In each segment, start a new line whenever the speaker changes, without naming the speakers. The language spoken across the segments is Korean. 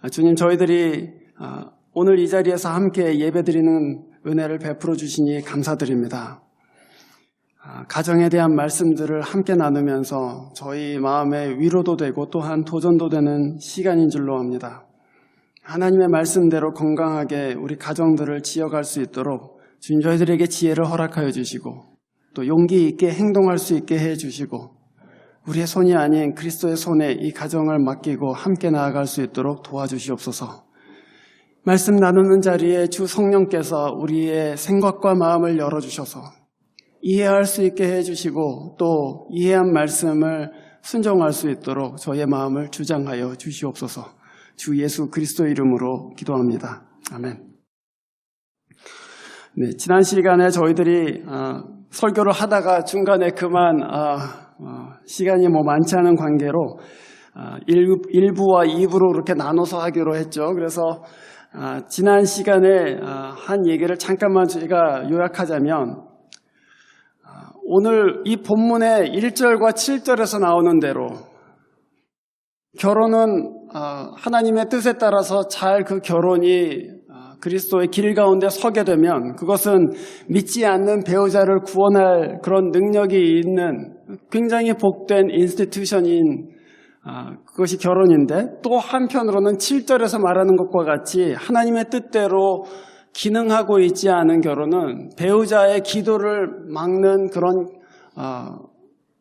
주님, 저희들이 오늘 이 자리에서 함께 예배드리는 은혜를 베풀어 주시니 감사드립니다. 가정에 대한 말씀들을 함께 나누면서 저희 마음의 위로도 되고 또한 도전도 되는 시간인 줄로 압니다. 하나님의 말씀대로 건강하게 우리 가정들을 지어갈 수 있도록 주님, 저희들에게 지혜를 허락하여 주시고 또 용기 있게 행동할 수 있게 해주시고 우리의 손이 아닌 그리스도의 손에 이 가정을 맡기고 함께 나아갈 수 있도록 도와주시옵소서. 말씀 나누는 자리에 주 성령께서 우리의 생각과 마음을 열어주셔서 이해할 수 있게 해주시고 또 이해한 말씀을 순종할 수 있도록 저의 마음을 주장하여 주시옵소서. 주 예수 그리스도 이름으로 기도합니다. 아멘. 네, 지난 시간에 저희들이 설교를 하다가 중간에 그만 시간이 많지 않은 관계로 1부와 2부로 이렇게 나눠서 하기로 했죠. 그래서 지난 시간에 한 얘기를 잠깐만 저희가 요약하자면 오늘 이 본문의 1절과 7절에서 나오는 대로 결혼은 하나님의 뜻에 따라서 잘 그 결혼이 그리스도의 길 가운데 서게 되면 그것은 믿지 않는 배우자를 구원할 그런 능력이 있는 굉장히 복된 인스티튜션인 그것이 결혼인데, 또 한편으로는 7절에서 말하는 것과 같이 하나님의 뜻대로 기능하고 있지 않은 결혼은 배우자의 기도를 막는 그런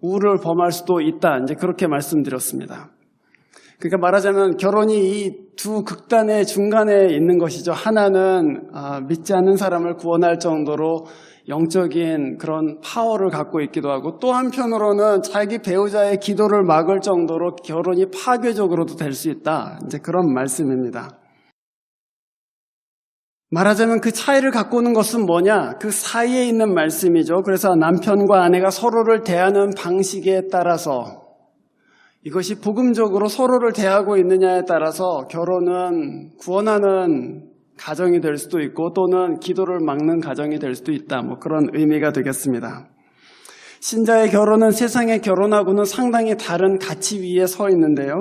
우를 범할 수도 있다. 이제 그렇게 말씀드렸습니다. 그러니까 말하자면 결혼이 이 두 극단의 중간에 있는 것이죠. 하나는 믿지 않는 사람을 구원할 정도로 영적인 그런 파워를 갖고 있기도 하고, 또 한편으로는 자기 배우자의 기도를 막을 정도로 결혼이 파괴적으로도 될 수 있다. 이제 그런 말씀입니다. 말하자면 그 차이를 갖고 오는 것은 뭐냐? 그 사이에 있는 말씀이죠. 그래서 남편과 아내가 서로를 대하는 방식에 따라서, 이것이 복음적으로 서로를 대하고 있느냐에 따라서 결혼은 구원하는 가정이 될 수도 있고 또는 기도를 막는 가정이 될 수도 있다. 그런 의미가 되겠습니다. 신자의 결혼은 세상의 결혼하고는 상당히 다른 가치 위에 서 있는데요.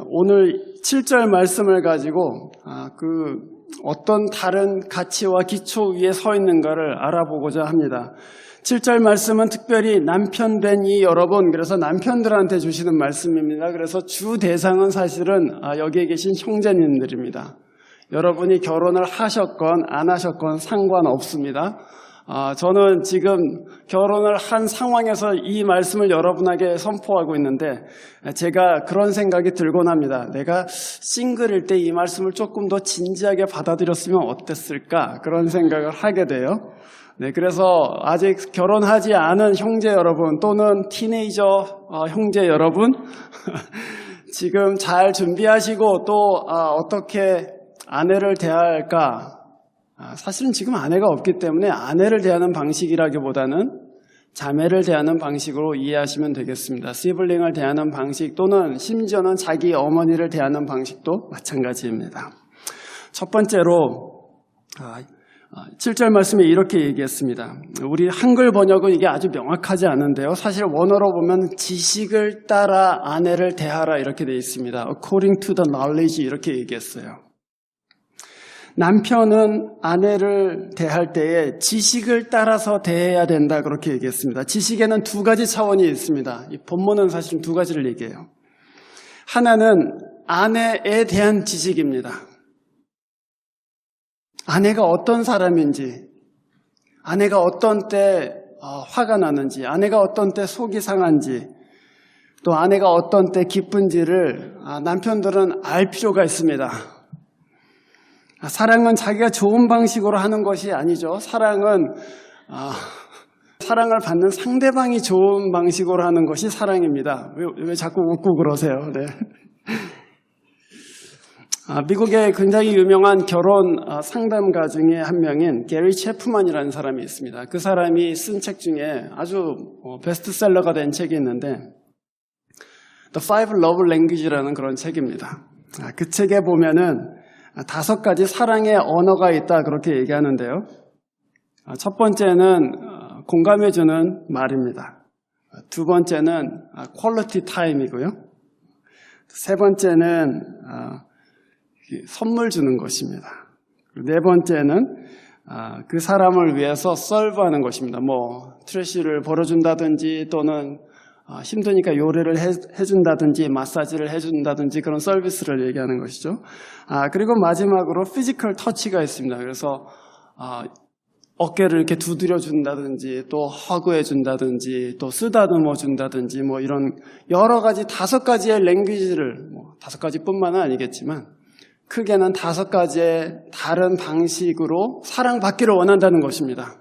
오늘 7절 말씀을 가지고 그 어떤 다른 가치와 기초 위에 서 있는가를 알아보고자 합니다. 7절 말씀은 특별히 남편 된 이 여러분, 그래서 남편들한테 주시는 말씀입니다. 그래서 주 대상은 사실은 여기에 계신 형제님들입니다. 여러분이 결혼을 하셨건 안 하셨건 상관없습니다. 저는 지금 결혼을 한 상황에서 이 말씀을 여러분에게 선포하고 있는데 제가 그런 생각이 들곤 합니다. 내가 싱글일 때 이 말씀을 조금 더 진지하게 받아들였으면 어땠을까, 그런 생각을 하게 돼요. 네, 그래서 아직 결혼하지 않은 형제 여러분 또는 티네이저 형제 여러분 지금 잘 준비하시고 또 어떻게 아내를 대할까, 사실은 지금 아내가 없기 때문에 아내를 대하는 방식이라기보다는 자매를 대하는 방식으로 이해하시면 되겠습니다. 시블링을 대하는 방식 또는 심지어는 자기 어머니를 대하는 방식도 마찬가지입니다. 첫 번째로 7절 말씀에 이렇게 얘기했습니다. 우리 한글 번역은 이게 아주 명확하지 않은데요. 사실 원어로 보면 지식을 따라 아내를 대하라 이렇게 되어 있습니다. According to the knowledge 이렇게 얘기했어요. 남편은 아내를 대할 때에 지식을 따라서 대해야 된다 그렇게 얘기했습니다. 지식에는 두 가지 차원이 있습니다. 이 본문은 사실 두 가지를 얘기해요. 하나는 아내에 대한 지식입니다. 아내가 어떤 사람인지, 아내가 어떤 때 화가 나는지, 아내가 어떤 때 속이 상한지, 또 아내가 어떤 때 기쁜지를 남편들은 알 필요가 있습니다. 사랑은 자기가 좋은 방식으로 하는 것이 아니죠. 사랑은 사랑을 받는 상대방이 좋은 방식으로 하는 것이 사랑입니다. 왜 자꾸 웃고 그러세요? 네. 미국의 굉장히 유명한 결혼 상담가 중에 한 명인 게리 체프만이라는 사람이 있습니다. 그 사람이 쓴 책 중에 아주 베스트셀러가 된 책이 있는데 The Five Love Language라는 그런 책입니다. 그 책에 보면은 5가지 사랑의 언어가 있다 그렇게 얘기하는데요. 첫 번째는 공감해주는 말입니다. 두 번째는 퀄리티 타임이고요. 세 번째는 선물 주는 것입니다. 네 번째는 그 사람을 위해서 서브하는 것입니다. 트래쉬를 벌어준다든지 또는 힘드니까 요리를 해준다든지 마사지를 해준다든지 그런 서비스를 얘기하는 것이죠. 그리고 마지막으로 피지컬 터치가 있습니다. 그래서 어깨를 이렇게 두드려 준다든지 또 허그해 준다든지 또 쓰다듬어 준다든지 이런 여러 가지 5가지의 랭귀지를 5가지뿐만은 아니겠지만 크게는 5가지의 다른 방식으로 사랑받기를 원한다는 것입니다.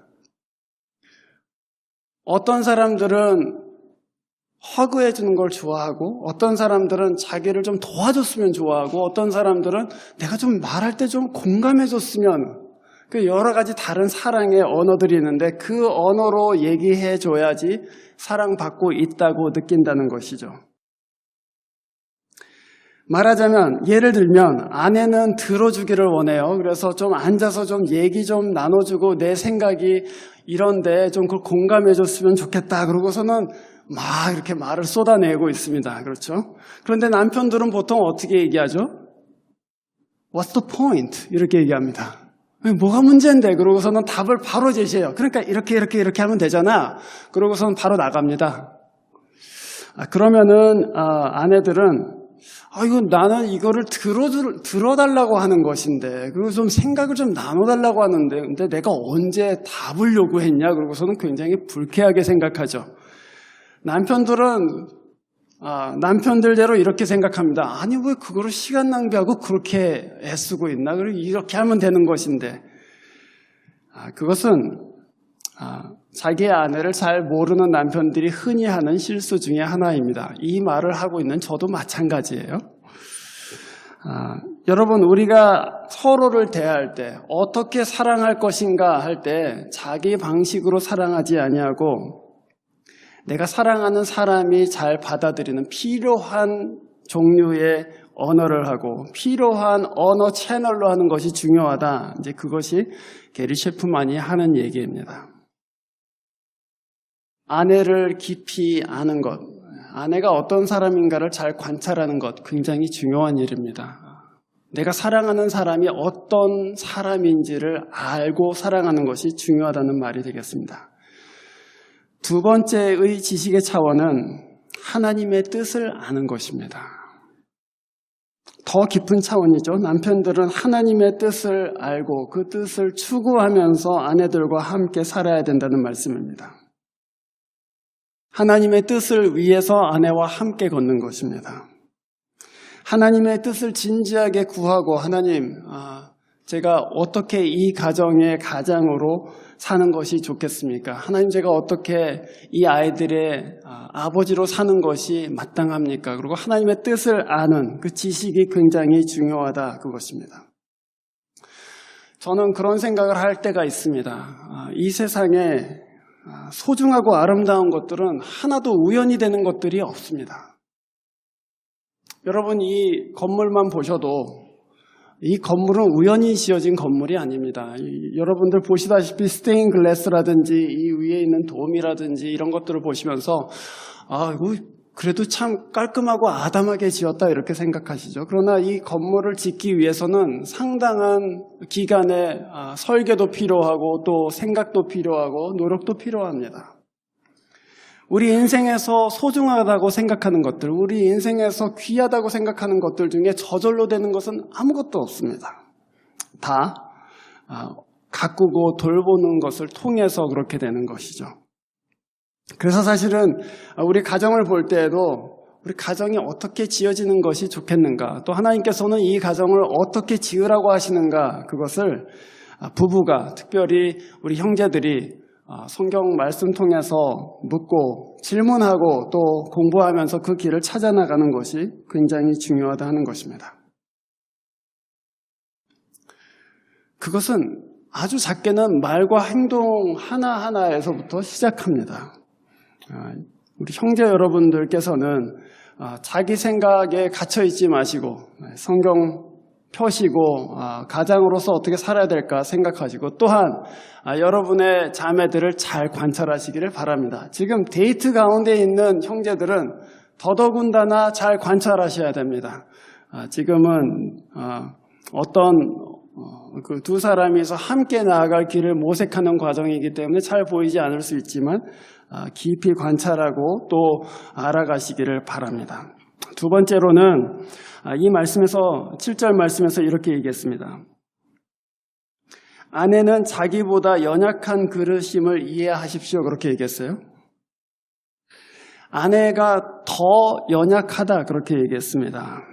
어떤 사람들은 허그해 주는 걸 좋아하고 어떤 사람들은 자기를 좀 도와줬으면 좋아하고 어떤 사람들은 내가 좀 말할 때 좀 공감해 줬으면 그 여러 가지 다른 사랑의 언어들이 있는데 그 언어로 얘기해 줘야지 사랑받고 있다고 느낀다는 것이죠. 말하자면 예를 들면 아내는 들어주기를 원해요. 그래서 좀 앉아서 좀 얘기 좀 나눠주고 내 생각이 이런데 좀 그걸 공감해 줬으면 좋겠다. 그러고서는 막 이렇게 말을 쏟아내고 있습니다. 그렇죠? 그런데 남편들은 보통 어떻게 얘기하죠? What's the point? 이렇게 얘기합니다. 뭐가 문제인데? 그러고서는 답을 바로 제시해요. 그러니까 이렇게 하면 되잖아. 그러고서는 바로 나갑니다. 그러면은 아내들은 나는 이거를 들어달라고 하는 것인데 그리고 좀 생각을 좀 나눠달라고 하는데 근데 내가 언제 답을 요구했냐? 그러고서는 굉장히 불쾌하게 생각하죠. 남편들은 남편들대로 이렇게 생각합니다. 아니 왜 그거를 시간 낭비하고 그렇게 애쓰고 있나? 그리고 이렇게 하면 되는 것인데 그것은 자기의 아내를 잘 모르는 남편들이 흔히 하는 실수 중에 하나입니다. 이 말을 하고 있는 저도 마찬가지예요. 여러분 우리가 서로를 대할 때 어떻게 사랑할 것인가 할 때 자기 방식으로 사랑하지 아니하고 내가 사랑하는 사람이 잘 받아들이는 필요한 종류의 언어를 하고 필요한 언어 채널로 하는 것이 중요하다. 이제 그것이 게리 셰프만이 하는 얘기입니다. 아내를 깊이 아는 것, 아내가 어떤 사람인가를 잘 관찰하는 것 굉장히 중요한 일입니다. 내가 사랑하는 사람이 어떤 사람인지를 알고 사랑하는 것이 중요하다는 말이 되겠습니다. 두 번째의 지식의 차원은 하나님의 뜻을 아는 것입니다. 더 깊은 차원이죠. 남편들은 하나님의 뜻을 알고 그 뜻을 추구하면서 아내들과 함께 살아야 된다는 말씀입니다. 하나님의 뜻을 위해서 아내와 함께 걷는 것입니다. 하나님의 뜻을 진지하게 구하고 하나님, 제가 어떻게 이 가정의 가장으로 사는 것이 좋겠습니까? 하나님 제가 어떻게 이 아이들의 아버지로 사는 것이 마땅합니까? 그리고 하나님의 뜻을 아는 그 지식이 굉장히 중요하다 그것입니다. 저는 그런 생각을 할 때가 있습니다. 이 세상에 소중하고 아름다운 것들은 하나도 우연이 되는 것들이 없습니다. 여러분 이 건물만 보셔도 이 건물은 우연히 지어진 건물이 아닙니다. 여러분들 보시다시피 스테인 글래스라든지 이 위에 있는 돔이라든지 이런 것들을 보시면서 이거 그래도 참 깔끔하고 아담하게 지었다 이렇게 생각하시죠. 그러나 이 건물을 짓기 위해서는 상당한 기간의 설계도 필요하고 또 생각도 필요하고 노력도 필요합니다. 우리 인생에서 소중하다고 생각하는 것들, 우리 인생에서 귀하다고 생각하는 것들 중에 저절로 되는 것은 아무것도 없습니다. 다 가꾸고 돌보는 것을 통해서 그렇게 되는 것이죠. 그래서 사실은 우리 가정을 볼 때에도 우리 가정이 어떻게 지어지는 것이 좋겠는가, 또 하나님께서는 이 가정을 어떻게 지으라고 하시는가, 그것을 부부가, 특별히 우리 형제들이 성경 말씀 통해서 묻고 질문하고 또 공부하면서 그 길을 찾아나가는 것이 굉장히 중요하다 하는 것입니다. 그것은 아주 작게는 말과 행동 하나하나에서부터 시작합니다. 우리 형제 여러분들께서는 자기 생각에 갇혀있지 마시고 성경 펴시고 가장으로서 어떻게 살아야 될까 생각하시고 또한 여러분의 자매들을 잘 관찰하시기를 바랍니다. 지금 데이트 가운데 있는 형제들은 더더군다나 잘 관찰하셔야 됩니다. 지금은 어떤 그 두 사람이서 함께 나아갈 길을 모색하는 과정이기 때문에 잘 보이지 않을 수 있지만 깊이 관찰하고 또 알아가시기를 바랍니다. 두 번째로는 이 말씀에서 7절 말씀에서 이렇게 얘기했습니다. 아내는 자기보다 연약한 그릇임을 이해하십시오. 그렇게 얘기했어요. 아내가 더 연약하다 그렇게 얘기했습니다.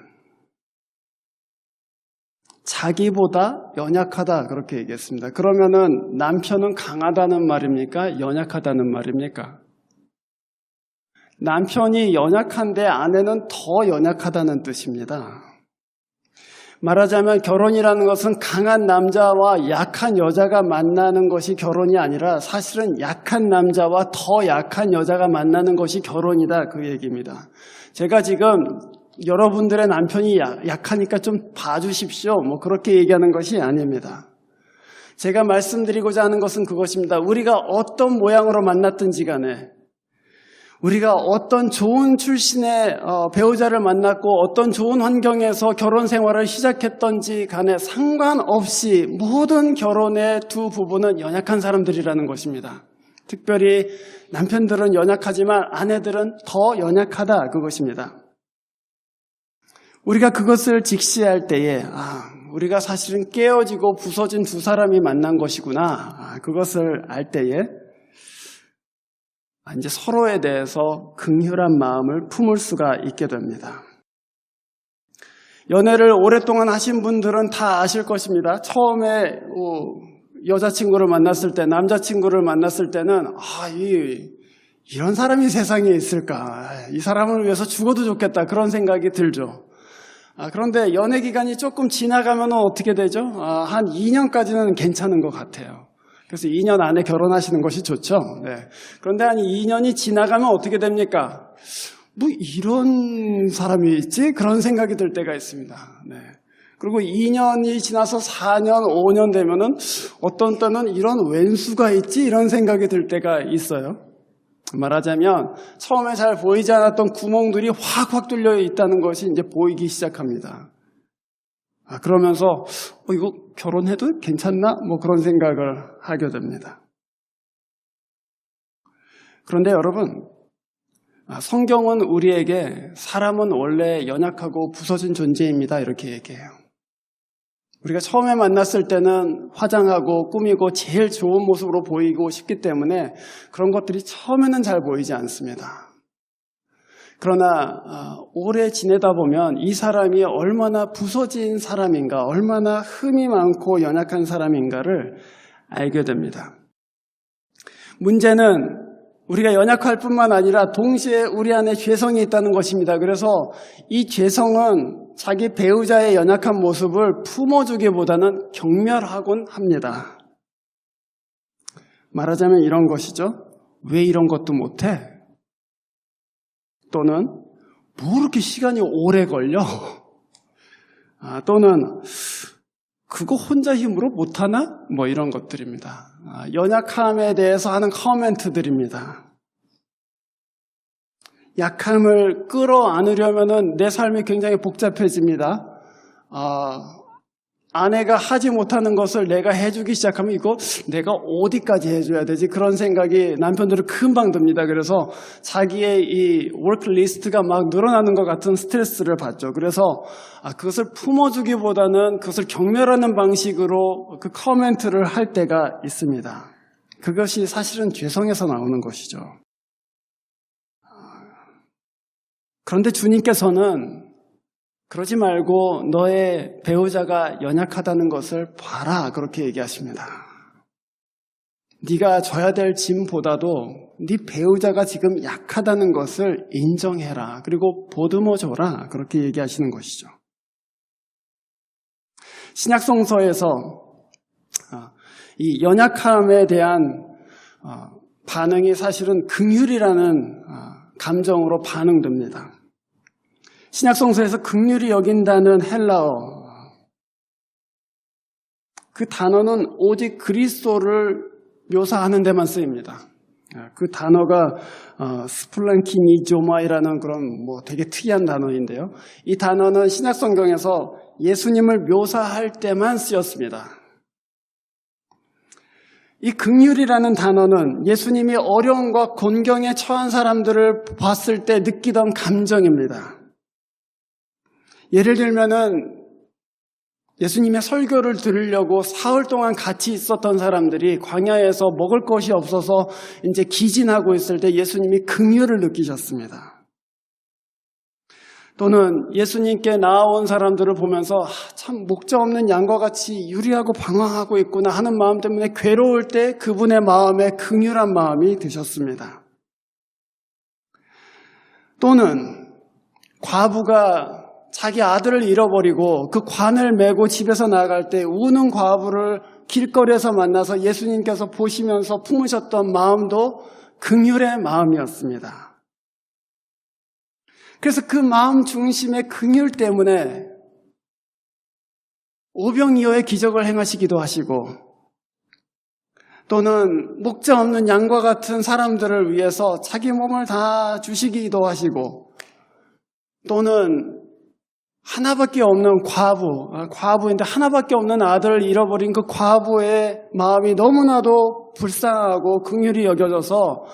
자기보다 연약하다 그렇게 얘기했습니다. 그러면은 남편은 강하다는 말입니까? 연약하다는 말입니까? 남편이 연약한데 아내는 더 연약하다는 뜻입니다. 말하자면 결혼이라는 것은 강한 남자와 약한 여자가 만나는 것이 결혼이 아니라 사실은 약한 남자와 더 약한 여자가 만나는 것이 결혼이다 그 얘기입니다. 제가 지금 여러분들의 남편이 약하니까 좀 봐주십시오. 그렇게 얘기하는 것이 아닙니다. 제가 말씀드리고자 하는 것은 그것입니다. 우리가 어떤 모양으로 만났든지 간에 우리가 어떤 좋은 출신의 배우자를 만났고 어떤 좋은 환경에서 결혼 생활을 시작했던지 간에 상관없이 모든 결혼의 두 부부는 연약한 사람들이라는 것입니다. 특별히 남편들은 연약하지만 아내들은 더 연약하다 그것입니다. 우리가 그것을 직시할 때에 우리가 사실은 깨어지고 부서진 두 사람이 만난 것이구나 그것을 알 때에 이제 서로에 대해서 긍휼한 마음을 품을 수가 있게 됩니다. 연애를 오랫동안 하신 분들은 다 아실 것입니다. 처음에 여자친구를 만났을 때, 남자친구를 만났을 때는 이런 사람이 세상에 있을까? 이 사람을 위해서 죽어도 좋겠다 그런 생각이 들죠. 그런데 연애 기간이 조금 지나가면 어떻게 되죠? 한 2년까지는 괜찮은 것 같아요. 그래서 2년 안에 결혼하시는 것이 좋죠. 네. 그런데 한 2년이 지나가면 어떻게 됩니까? 이런 사람이 있지? 그런 생각이 들 때가 있습니다. 네. 그리고 2년이 지나서 4년, 5년 되면은 어떤 때는 이런 왼수가 있지? 이런 생각이 들 때가 있어요. 말하자면 처음에 잘 보이지 않았던 구멍들이 확 뚫려 있다는 것이 이제 보이기 시작합니다. 그러면서 이거 결혼해도 괜찮나? 그런 생각을 하게 됩니다. 그런데 여러분, 성경은 우리에게 사람은 원래 연약하고 부서진 존재입니다. 이렇게 얘기해요. 우리가 처음에 만났을 때는 화장하고 꾸미고 제일 좋은 모습으로 보이고 싶기 때문에 그런 것들이 처음에는 잘 보이지 않습니다. 그러나 오래 지내다 보면 이 사람이 얼마나 부서진 사람인가, 얼마나 흠이 많고 연약한 사람인가를 알게 됩니다. 문제는 우리가 연약할 뿐만 아니라 동시에 우리 안에 죄성이 있다는 것입니다. 그래서 이 죄성은 자기 배우자의 연약한 모습을 품어주기보다는 경멸하곤 합니다. 말하자면 이런 것이죠. 왜 이런 것도 못해? 또는 뭐 이렇게 시간이 오래 걸려? 또는 그거 혼자 힘으로 못하나? 이런 것들입니다. 연약함에 대해서 하는 커멘트들입니다. 약함을 끌어안으려면 내 삶이 굉장히 복잡해집니다. 아내가 하지 못하는 것을 내가 해주기 시작하면 이거 내가 어디까지 해줘야 되지? 그런 생각이 남편들은 금방 듭니다. 그래서 자기의 이 워크 리스트가 막 늘어나는 것 같은 스트레스를 받죠. 그래서 그것을 품어주기보다는 그것을 경멸하는 방식으로 그 커멘트를 할 때가 있습니다. 그것이 사실은 죄성에서 나오는 것이죠. 그런데 주님께서는 그러지 말고 너의 배우자가 연약하다는 것을 봐라 그렇게 얘기하십니다. 네가 져야 될 짐보다도 네 배우자가 지금 약하다는 것을 인정해라. 그리고 보듬어줘라. 그렇게 얘기하시는 것이죠. 신약성서에서 이 연약함에 대한 반응이 사실은 긍휼이라는 감정으로 반응됩니다. 신약성서에서 긍휼히 여긴다는 헬라어, 그 단어는 오직 그리스도를 묘사하는 데만 쓰입니다. 그 단어가 스플랑키니조마이라는 그런 되게 특이한 단어인데요. 이 단어는 신약성경에서 예수님을 묘사할 때만 쓰였습니다. 이 긍휼이라는 단어는 예수님이 어려움과 곤경에 처한 사람들을 봤을 때 느끼던 감정입니다. 예를 들면은 예수님의 설교를 들으려고 사흘 동안 같이 있었던 사람들이 광야에서 먹을 것이 없어서 이제 기진하고 있을 때 예수님이 긍휼을 느끼셨습니다. 또는 예수님께 나아온 사람들을 보면서 참 목자 없는 양과 같이 유리하고 방황하고 있구나 하는 마음 때문에 괴로울 때 그분의 마음에 긍휼한 마음이 드셨습니다. 또는 과부가 자기 아들을 잃어버리고 그 관을 메고 집에서 나갈 때 우는 과부를 길거리에서 만나서 예수님께서 보시면서 품으셨던 마음도 긍휼의 마음이었습니다. 그래서 그 마음 중심의 긍휼 때문에 오병이어의 기적을 행하시기도 하시고, 또는 목자 없는 양과 같은 사람들을 위해서 자기 몸을 다 주시기도 하시고, 또는 하나밖에 없는 과부인데 하나밖에 없는 아들을 잃어버린 그 과부의 마음이 너무나도 불쌍하고 긍휼히 여겨져서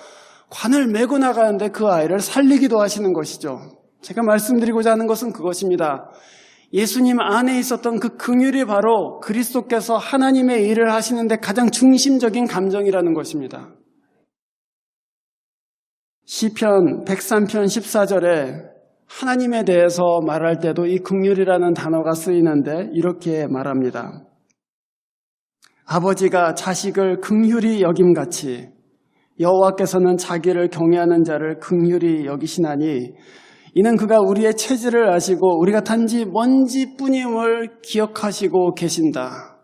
관을 메고 나가는데 그 아이를 살리기도 하시는 것이죠. 제가 말씀드리고자 하는 것은 그것입니다. 예수님 안에 있었던 그 긍휼이 바로 그리스도께서 하나님의 일을 하시는데 가장 중심적인 감정이라는 것입니다. 시편 103편 14절에 하나님에 대해서 말할 때도 이 긍휼이라는 단어가 쓰이는데 이렇게 말합니다. 아버지가 자식을 긍휼히 여김같이 여호와께서는 자기를 경외하는 자를 긍휼히 여기시나니 이는 그가 우리의 체질을 아시고 우리가 단지 먼지뿐임을 기억하시고 계신다.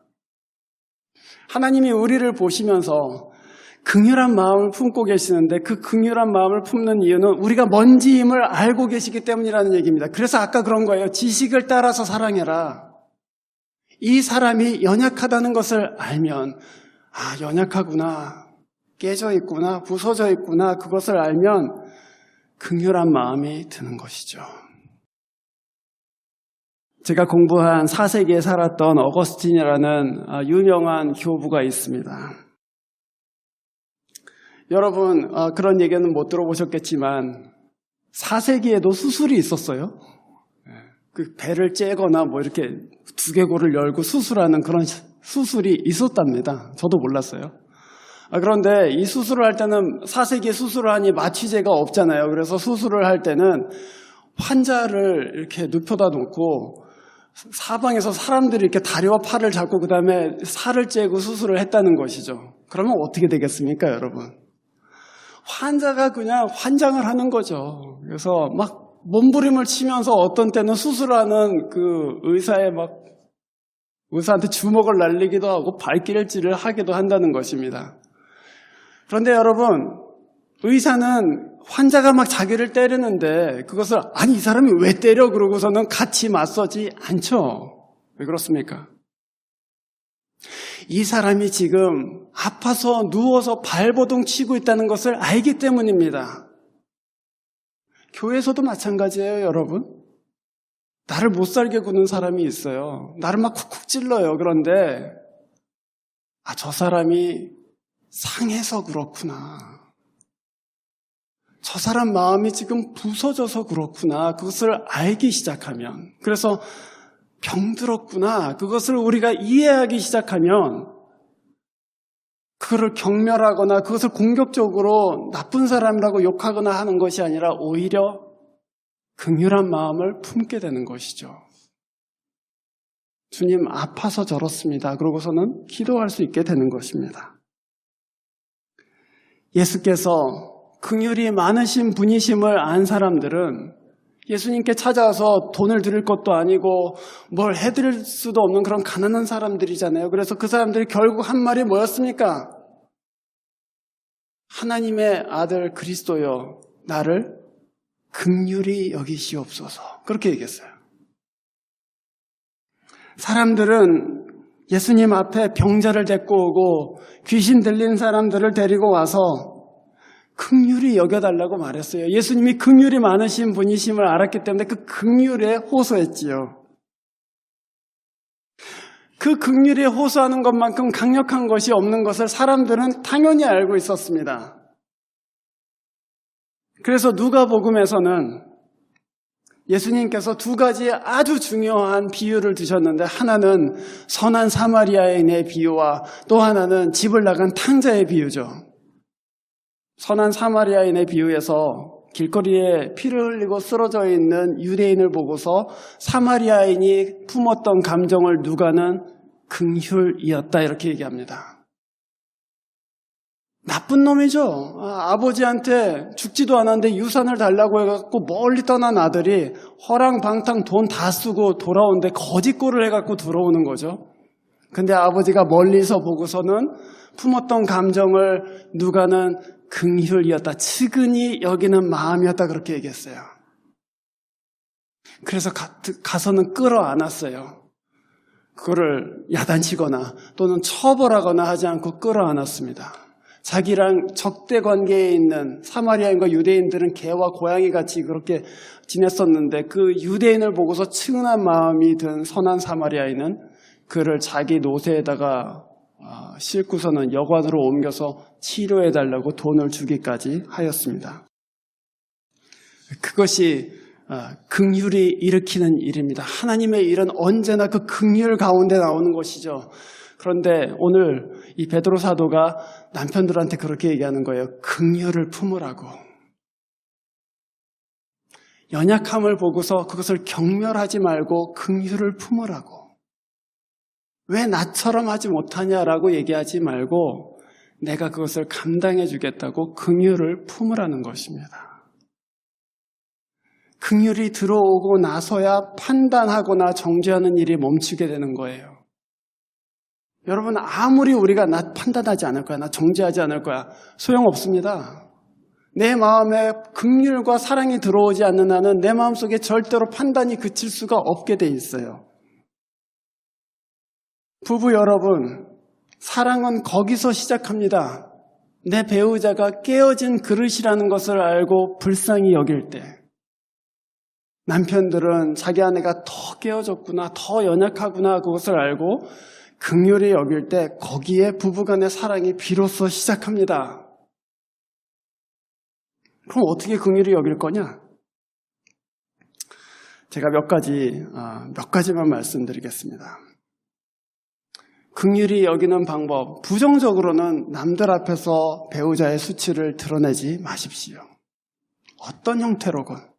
하나님이 우리를 보시면서 긍휼한 마음을 품고 계시는데 그 긍휼한 마음을 품는 이유는 우리가 먼지임을 알고 계시기 때문이라는 얘기입니다. 그래서 아까 그런 거예요. 지식을 따라서 사랑해라. 이 사람이 연약하다는 것을 알면 연약하구나, 깨져 있구나, 부서져 있구나, 그것을 알면 긍휼한 마음이 드는 것이죠. 제가 공부한 4세기에 살았던 어거스틴이라는 유명한 교부가 있습니다. 여러분 그런 얘기는 못 들어보셨겠지만 4세기에도 수술이 있었어요. 그 배를 째거나 이렇게 두개골을 열고 수술하는 그런 수술이 있었답니다. 저도 몰랐어요. 그런데 이 수술을 할 때는 4세기에 수술을 하니 마취제가 없잖아요. 그래서 수술을 할 때는 환자를 이렇게 눕혀다 놓고 사방에서 사람들이 이렇게 다리와 팔을 잡고 그 다음에 살을 째고 수술을 했다는 것이죠. 그러면 어떻게 되겠습니까, 여러분? 환자가 그냥 환장을 하는 거죠. 그래서 막 몸부림을 치면서 어떤 때는 수술하는 그 의사한테 주먹을 날리기도 하고 발길질을 하기도 한다는 것입니다. 그런데 여러분, 의사는 환자가 막 자기를 때리는데 그것을 이 사람이 왜 때려? 그러고서는 같이 맞서지 않죠. 왜 그렇습니까? 이 사람이 지금 아파서 누워서 발버둥 치고 있다는 것을 알기 때문입니다. 교회에서도 마찬가지예요, 여러분. 나를 못 살게 구는 사람이 있어요. 나를 막 쿡쿡 찔러요. 그런데 저 사람이 상해서 그렇구나. 저 사람 마음이 지금 부서져서 그렇구나. 그것을 알기 시작하면, 그래서 병들었구나. 그것을 우리가 이해하기 시작하면 그거를 경멸하거나 그것을 공격적으로 나쁜 사람이라고 욕하거나 하는 것이 아니라 오히려 긍휼한 마음을 품게 되는 것이죠. 주님 아파서 저렇습니다. 그러고서는 기도할 수 있게 되는 것입니다. 예수께서 긍휼이 많으신 분이심을 안 사람들은 예수님께 찾아와서 돈을 드릴 것도 아니고 뭘 해드릴 수도 없는 그런 가난한 사람들이잖아요. 그래서 그 사람들이 결국 한 말이 뭐였습니까? 하나님의 아들 그리스도여, 나를 긍휼히 여기시옵소서. 그렇게 얘기했어요. 사람들은 예수님 앞에 병자를 데리고 오고 귀신 들린 사람들을 데리고 와서 긍휼히 여겨달라고 말했어요. 예수님이 긍휼이 많으신 분이심을 알았기 때문에 그 긍휼에 호소했지요. 그 긍휼에 호소하는 것만큼 강력한 것이 없는 것을 사람들은 당연히 알고 있었습니다. 그래서 누가복음에서는 예수님께서 두 가지 아주 중요한 비유를 두셨는데, 하나는 선한 사마리아인의 비유와 또 하나는 집을 나간 탕자의 비유죠. 선한 사마리아인의 비유에서 길거리에 피를 흘리고 쓰러져 있는 유대인을 보고서 사마리아인이 품었던 감정을 누가는 긍휼이었다 이렇게 얘기합니다. 나쁜 놈이죠. 아버지한테 죽지도 않았는데 유산을 달라고 해갖고 멀리 떠난 아들이 허랑방탕 돈 다 쓰고 돌아오는데 거짓골을 해갖고 들어오는 거죠. 근데 아버지가 멀리서 보고서는 품었던 감정을 누가는 긍휼이었다, 측은히 여기는 마음이었다 그렇게 얘기했어요. 그래서 가서는 끌어안았어요. 그거를 야단치거나 또는 처벌하거나 하지 않고 끌어안았습니다. 자기랑 적대 관계에 있는 사마리아인과 유대인들은 개와 고양이 같이 그렇게 지냈었는데, 그 유대인을 보고서 측은한 마음이 든 선한 사마리아인은 그를 자기 노새에다가 싣고서는 여관으로 옮겨서 치료해달라고 돈을 주기까지 하였습니다. 그것이 긍휼이 일으키는 일입니다. 하나님의 일은 언제나 그 긍휼 가운데 나오는 것이죠. 그런데 오늘 이 베드로 사도가 남편들한테 그렇게 얘기하는 거예요. 긍휼을 품으라고. 연약함을 보고서 그것을 경멸하지 말고 긍휼을 품으라고. 왜 나처럼 하지 못하냐라고 얘기하지 말고 내가 그것을 감당해 주겠다고 긍휼을 품으라는 것입니다. 긍휼이 들어오고 나서야 판단하거나 정죄하는 일이 멈추게 되는 거예요. 여러분, 아무리 우리가 나 판단하지 않을 거야, 나 정죄하지 않을 거야, 소용없습니다. 내 마음에 긍휼과 사랑이 들어오지 않는 한은 내 마음속에 절대로 판단이 그칠 수가 없게 돼 있어요. 부부 여러분, 사랑은 거기서 시작합니다. 내 배우자가 깨어진 그릇이라는 것을 알고 불쌍히 여길 때, 남편들은 자기 아내가 더 깨어졌구나, 더 연약하구나 그것을 알고 긍휼히 여길 때 거기에 부부간의 사랑이 비로소 시작합니다. 그럼 어떻게 긍휼히 여길 거냐? 제가 몇 가지만 말씀드리겠습니다. 긍휼히 여기는 방법, 부정적으로는 남들 앞에서 배우자의 수치를 드러내지 마십시오. 어떤 형태로건.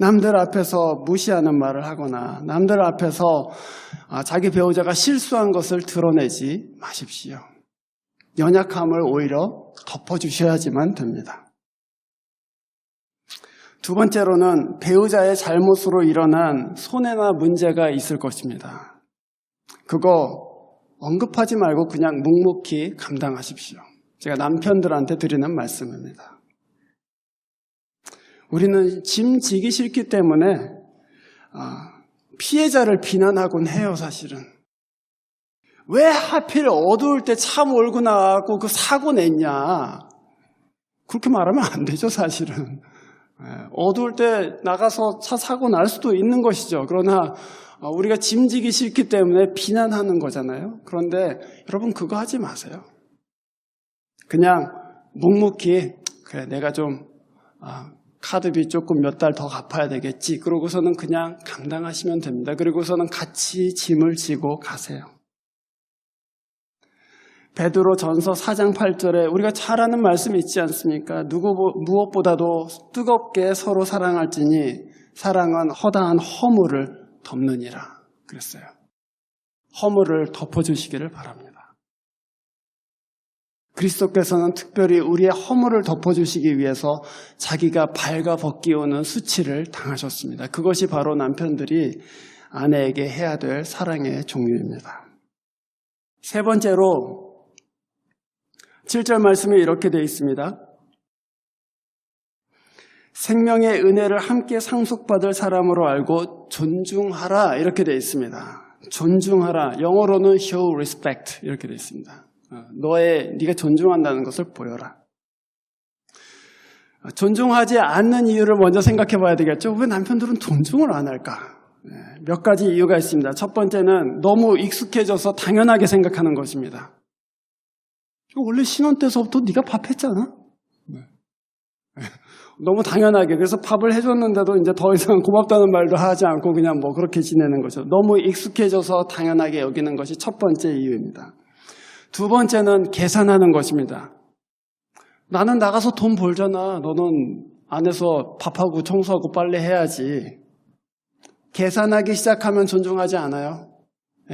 남들 앞에서 무시하는 말을 하거나 남들 앞에서 자기 배우자가 실수한 것을 드러내지 마십시오. 연약함을 오히려 덮어주셔야지만 됩니다. 두 번째로는 배우자의 잘못으로 일어난 손해나 문제가 있을 것입니다. 그거 언급하지 말고 그냥 묵묵히 감당하십시오. 제가 남편들한테 드리는 말씀입니다. 우리는 짐 지기 싫기 때문에 피해자를 비난하곤 해요, 사실은. 왜 하필 어두울 때 차 몰고 나가고 그 사고 냈냐. 그렇게 말하면 안 되죠, 사실은. 어두울 때 나가서 차 사고 날 수도 있는 것이죠. 그러나 우리가 짐 지기 싫기 때문에 비난하는 거잖아요. 그런데 여러분 그거 하지 마세요. 그냥 묵묵히 그래 내가 좀 카드비 조금 몇 달 더 갚아야 되겠지. 그러고서는 그냥 감당하시면 됩니다. 그리고서는 같이 짐을 지고 가세요. 베드로 전서 4장 8절에 우리가 잘 아는 말씀이 있지 않습니까? 무엇보다도 뜨겁게 서로 사랑할지니 사랑은 허다한 허물을 덮느니라 그랬어요. 허물을 덮어주시기를 바랍니다. 그리스도께서는 특별히 우리의 허물을 덮어주시기 위해서 자기가 발가 벗기우는 수치를 당하셨습니다. 그것이 바로 남편들이 아내에게 해야 될 사랑의 종류입니다. 세 번째로 7절 말씀에 이렇게 되어 있습니다. 생명의 은혜를 함께 상속받을 사람으로 알고 존중하라 이렇게 되어 있습니다. 존중하라, 영어로는 show respect 이렇게 되어 있습니다. 네가 존중한다는 것을 보여라. 존중하지 않는 이유를 먼저 생각해 봐야 되겠죠. 왜 남편들은 존중을 안 할까? 몇 가지 이유가 있습니다. 첫 번째는 너무 익숙해져서 당연하게 생각하는 것입니다. 원래 신혼 때서부터 네가 밥 했잖아. 너무 당연하게. 그래서 밥을 해줬는데도 이제 더 이상 고맙다는 말도 하지 않고 그냥 뭐 그렇게 지내는 거죠. 너무 익숙해져서 당연하게 여기는 것이 첫 번째 이유입니다. 두 번째는 계산하는 것입니다. 나는 나가서 돈 벌잖아. 너는 안에서 밥하고 청소하고 빨래 해야지. 계산하기 시작하면 존중하지 않아요.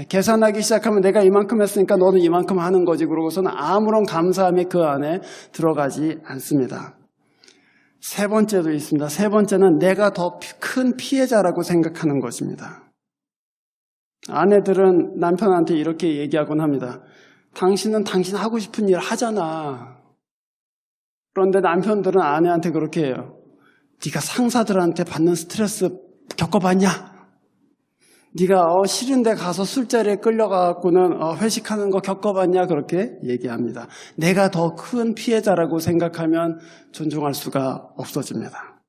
계산하기 시작하면 내가 이만큼 했으니까 너는 이만큼 하는 거지. 그러고서는 아무런 감사함이 그 안에 들어가지 않습니다. 세 번째도 있습니다. 세 번째는 내가 더 큰 피해자라고 생각하는 것입니다. 아내들은 남편한테 이렇게 얘기하곤 합니다. 당신은 당신 하고 싶은 일 하잖아. 그런데 남편들은 아내한테 그렇게 해요. 네가 상사들한테 받는 스트레스 겪어봤냐? 네가 싫은 데 가서 술자리에 끌려가고는 회식하는 거 겪어봤냐? 그렇게 얘기합니다. 내가 더 큰 피해자라고 생각하면 존중할 수가 없어집니다.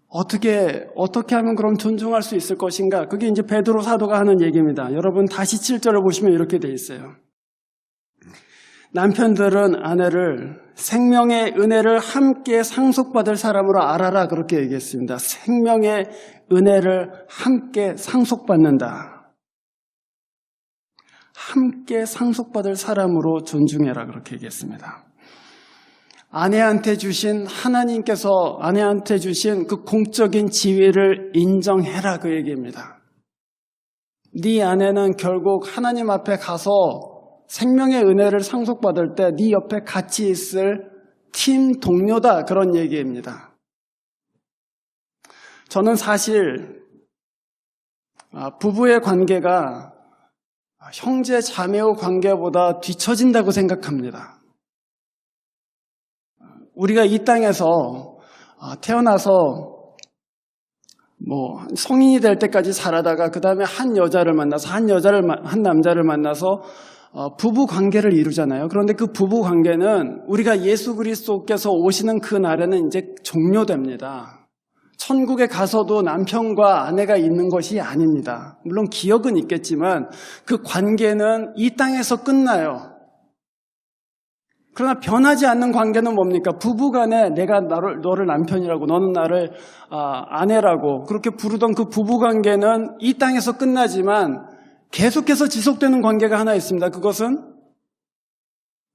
어떻게 하면 그럼 존중할 수 있을 것인가? 그게 이제 베드로 사도가 하는 얘기입니다. 여러분 다시 7절을 보시면 이렇게 돼 있어요. 남편들은 아내를 생명의 은혜를 함께 상속받을 사람으로 알아라 그렇게 얘기했습니다. 생명의 은혜를 함께 상속받는다. 함께 상속받을 사람으로 존중해라 그렇게 얘기했습니다. 하나님께서 아내한테 주신 그 공적인 지위를 인정해라 그 얘기입니다. 네 아내는 결국 하나님 앞에 가서 생명의 은혜를 상속받을 때 네 옆에 같이 있을 팀 동료다 그런 얘기입니다. 저는 사실 부부의 관계가 형제 자매의 관계보다 뒤처진다고 생각합니다. 우리가 이 땅에서 태어나서 성인이 될 때까지 살아다가 그 다음에 한 남자를 만나서 부부 관계를 이루잖아요. 그런데 그 부부 관계는 우리가 예수 그리스도께서 오시는 그 날에는 이제 종료됩니다. 천국에 가서도 남편과 아내가 있는 것이 아닙니다. 물론 기억은 있겠지만 그 관계는 이 땅에서 끝나요. 그러나 변하지 않는 관계는 뭡니까? 부부간에 내가 너를 남편이라고 너는 나를 아내라고 그렇게 부르던 그 부부관계는 이 땅에서 끝나지만 계속해서 지속되는 관계가 하나 있습니다. 그것은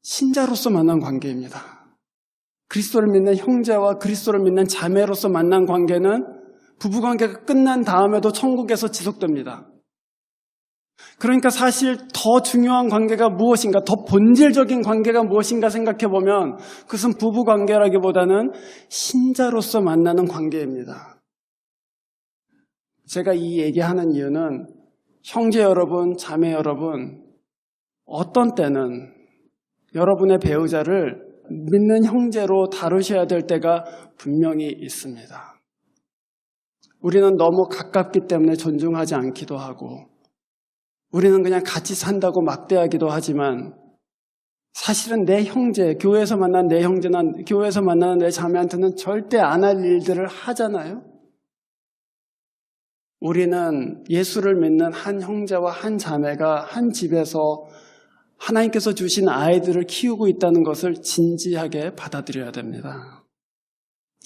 신자로서 만난 관계입니다. 그리스도를 믿는 형제와 그리스도를 믿는 자매로서 만난 관계는 부부관계가 끝난 다음에도 천국에서 지속됩니다. 그러니까 사실 더 중요한 관계가 무엇인가, 더 본질적인 관계가 무엇인가 생각해보면 그것은 부부관계라기보다는 신자로서 만나는 관계입니다. 제가 이 얘기하는 이유는 형제 여러분, 자매 여러분, 어떤 때는 여러분의 배우자를 믿는 형제로 다루셔야 될 때가 분명히 있습니다. 우리는 너무 가깝기 때문에 존중하지 않기도 하고 우리는 그냥 같이 산다고 막대하기도 하지만 사실은 내 형제, 교회에서 만난 내 형제나 교회에서 만나는 내 자매한테는 절대 안 할 일들을 하잖아요. 우리는 예수를 믿는 한 형제와 한 자매가 한 집에서 하나님께서 주신 아이들을 키우고 있다는 것을 진지하게 받아들여야 됩니다.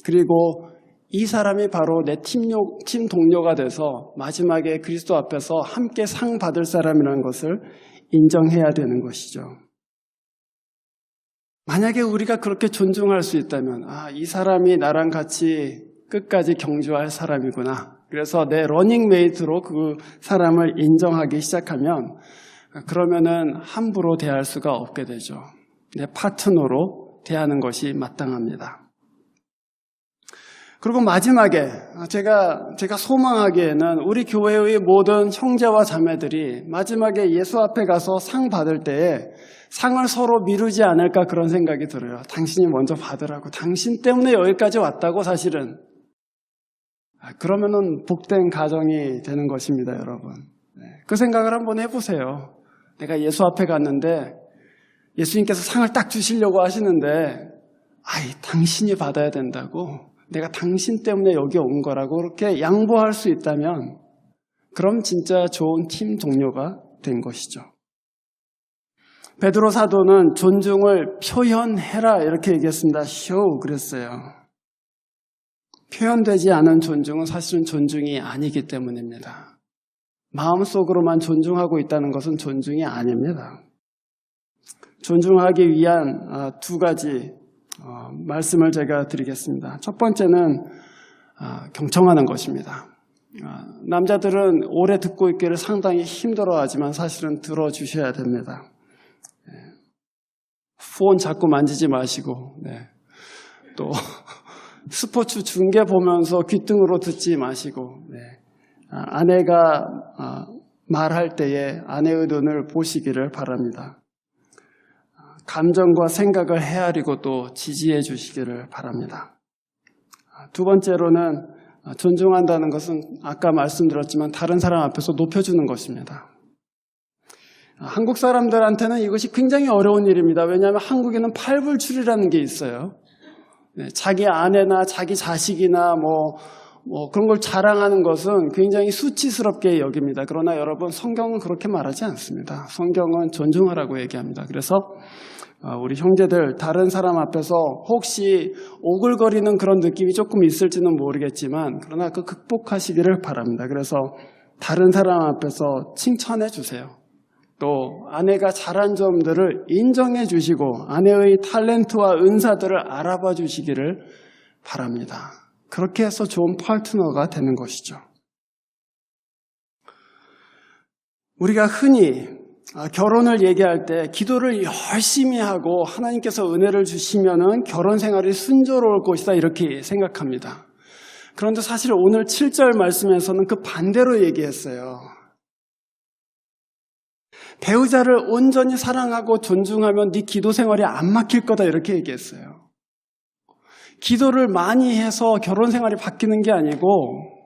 그리고 이 사람이 바로 내 팀 동료가 돼서 마지막에 그리스도 앞에서 함께 상 받을 사람이라는 것을 인정해야 되는 것이죠. 만약에 우리가 그렇게 존중할 수 있다면 이 사람이 나랑 같이 끝까지 경주할 사람이구나. 그래서 내 러닝메이트로 그 사람을 인정하기 시작하면 그러면은 함부로 대할 수가 없게 되죠. 내 파트너로 대하는 것이 마땅합니다. 그리고 마지막에 제가 소망하기에는 우리 교회의 모든 형제와 자매들이 마지막에 예수 앞에 가서 상 받을 때에 상을 서로 미루지 않을까 그런 생각이 들어요. 당신이 먼저 받으라고. 당신 때문에 여기까지 왔다고 사실은. 그러면은 복된 가정이 되는 것입니다, 여러분. 그 생각을 한번 해보세요. 내가 예수 앞에 갔는데 예수님께서 상을 딱 주시려고 하시는데 당신이 받아야 된다고, 내가 당신 때문에 여기 온 거라고 그렇게 양보할 수 있다면 그럼 진짜 좋은 팀 동료가 된 것이죠. 베드로 사도는 존중을 표현해라 이렇게 얘기했습니다. show 그랬어요. 표현되지 않은 존중은 사실은 존중이 아니기 때문입니다. 마음속으로만 존중하고 있다는 것은 존중이 아닙니다. 존중하기 위한 두 가지 말씀을 제가 드리겠습니다. 첫 번째는 경청하는 것입니다. 남자들은 오래 듣고 있기를 상당히 힘들어하지만 사실은 들어주셔야 됩니다. 폰 자꾸 만지지 마시고, 또 스포츠 중계 보면서 귓등으로 듣지 마시고, 아내가 말할 때에 아내의 눈을 보시기를 바랍니다. 감정과 생각을 헤아리고 또 지지해 주시기를 바랍니다. 두 번째로는 존중한다는 것은 아까 말씀드렸지만 다른 사람 앞에서 높여주는 것입니다. 한국 사람들한테는 이것이 굉장히 어려운 일입니다. 왜냐하면 한국에는 팔불출이라는 게 있어요. 자기 아내나 자기 자식이나 그런 걸 자랑하는 것은 굉장히 수치스럽게 여깁니다. 그러나 여러분, 성경은 그렇게 말하지 않습니다. 성경은 존중하라고 얘기합니다. 그래서 우리 형제들, 다른 사람 앞에서 혹시 오글거리는 그런 느낌이 조금 있을지는 모르겠지만 그러나 그 극복하시기를 바랍니다. 그래서 다른 사람 앞에서 칭찬해 주세요. 또 아내가 잘한 점들을 인정해 주시고 아내의 탤런트와 은사들을 알아봐 주시기를 바랍니다. 그렇게 해서 좋은 파트너가 되는 것이죠. 우리가 흔히 결혼을 얘기할 때 기도를 열심히 하고 하나님께서 은혜를 주시면은 결혼 생활이 순조로울 것이다 이렇게 생각합니다. 그런데 사실 오늘 7절 말씀에서는 그 반대로 얘기했어요. 배우자를 온전히 사랑하고 존중하면 네 기도 생활이 안 막힐 거다 이렇게 얘기했어요. 기도를 많이 해서 결혼 생활이 바뀌는 게 아니고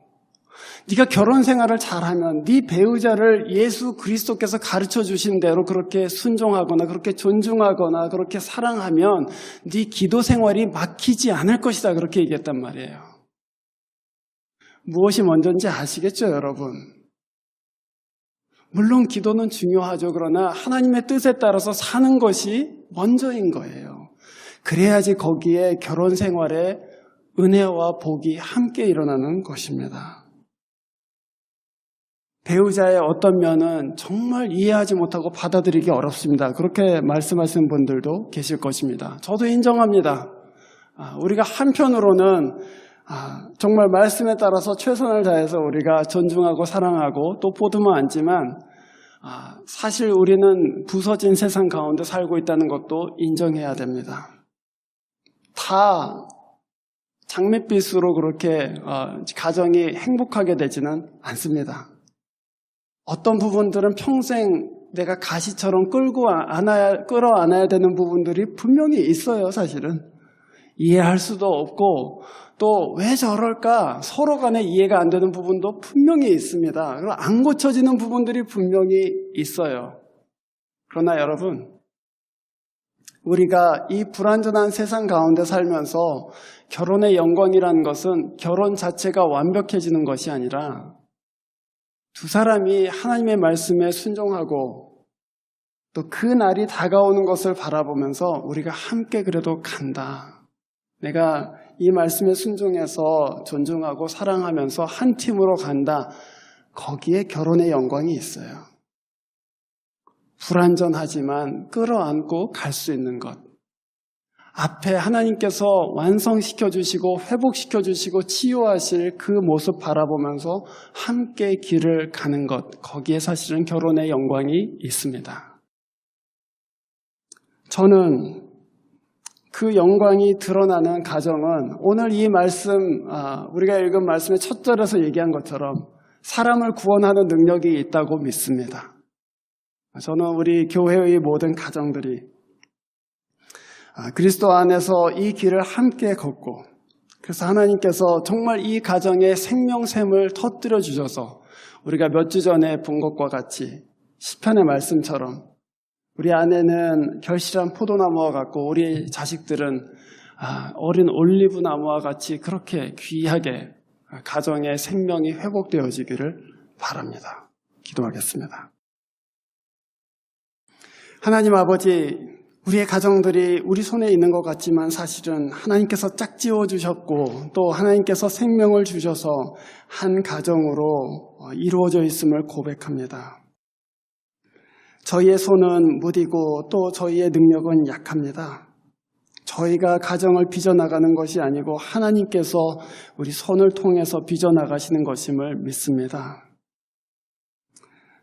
네가 결혼 생활을 잘하면 네 배우자를 예수 그리스도께서 가르쳐 주신 대로 그렇게 순종하거나 그렇게 존중하거나 그렇게 사랑하면 네 기도 생활이 막히지 않을 것이다 그렇게 얘기했단 말이에요. 무엇이 먼저인지 아시겠죠, 여러분? 물론 기도는 중요하죠. 그러나 하나님의 뜻에 따라서 사는 것이 먼저인 거예요. 그래야지 거기에 결혼 생활에 은혜와 복이 함께 일어나는 것입니다. 배우자의 어떤 면은 정말 이해하지 못하고 받아들이기 어렵습니다. 그렇게 말씀하시는 분들도 계실 것입니다. 저도 인정합니다. 우리가 한편으로는 정말 말씀에 따라서 최선을 다해서 우리가 존중하고 사랑하고 또 보듬어 안지만 사실 우리는 부서진 세상 가운데 살고 있다는 것도 인정해야 됩니다. 다 장밋빛으로 그렇게 가정이 행복하게 되지는 않습니다. 어떤 부분들은 평생 내가 가시처럼 끌어안아야 되는 부분들이 분명히 있어요, 사실은. 이해할 수도 없고 또 왜 저럴까 서로 간에 이해가 안 되는 부분도 분명히 있습니다. 그리고 안 고쳐지는 부분들이 분명히 있어요. 그러나 여러분, 우리가 이 불완전한 세상 가운데 살면서 결혼의 영광이라는 것은 결혼 자체가 완벽해지는 것이 아니라 두 사람이 하나님의 말씀에 순종하고 또 그 날이 다가오는 것을 바라보면서 우리가 함께 그래도 간다. 내가 이 말씀에 순종해서 존중하고 사랑하면서 한 팀으로 간다. 거기에 결혼의 영광이 있어요. 불완전하지만 끌어안고 갈 수 있는 것. 앞에 하나님께서 완성시켜 주시고 회복시켜 주시고 치유하실 그 모습 바라보면서 함께 길을 가는 것. 거기에 사실은 결혼의 영광이 있습니다. 저는 그 영광이 드러나는 가정은 오늘 이 말씀, 우리가 읽은 말씀의 첫 절에서 얘기한 것처럼 사람을 구원하는 능력이 있다고 믿습니다. 저는 우리 교회의 모든 가정들이 그리스도 안에서 이 길을 함께 걷고 그래서 하나님께서 정말 이 가정에 생명샘을 터뜨려 주셔서 우리가 몇 주 전에 본 것과 같이 시편의 말씀처럼 우리 아내는 결실한 포도나무와 같고 우리 자식들은 어린 올리브 나무와 같이 그렇게 귀하게 가정의 생명이 회복되어지기를 바랍니다. 기도하겠습니다. 하나님 아버지, 우리의 가정들이 우리 손에 있는 것 같지만 사실은 하나님께서 짝지어 주셨고 또 하나님께서 생명을 주셔서 한 가정으로 이루어져 있음을 고백합니다. 저희의 손은 무디고 또 저희의 능력은 약합니다. 저희가 가정을 빚어나가는 것이 아니고 하나님께서 우리 손을 통해서 빚어나가시는 것임을 믿습니다.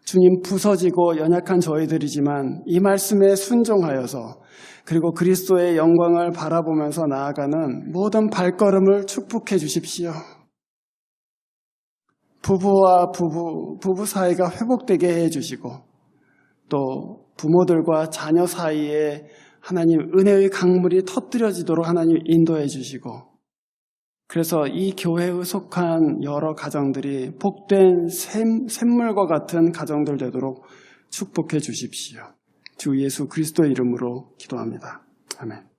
주님, 부서지고 연약한 저희들이지만 이 말씀에 순종하여서 그리고 그리스도의 영광을 바라보면서 나아가는 모든 발걸음을 축복해 주십시오. 부부와 부부 사이가 회복되게 해주시고 또 부모들과 자녀 사이에 하나님 은혜의 강물이 터뜨려지도록 하나님 인도해 주시고 그래서 이 교회에 속한 여러 가정들이 복된 샘물과 같은 가정들 되도록 축복해 주십시오. 주 예수 그리스도의 이름으로 기도합니다. 아멘.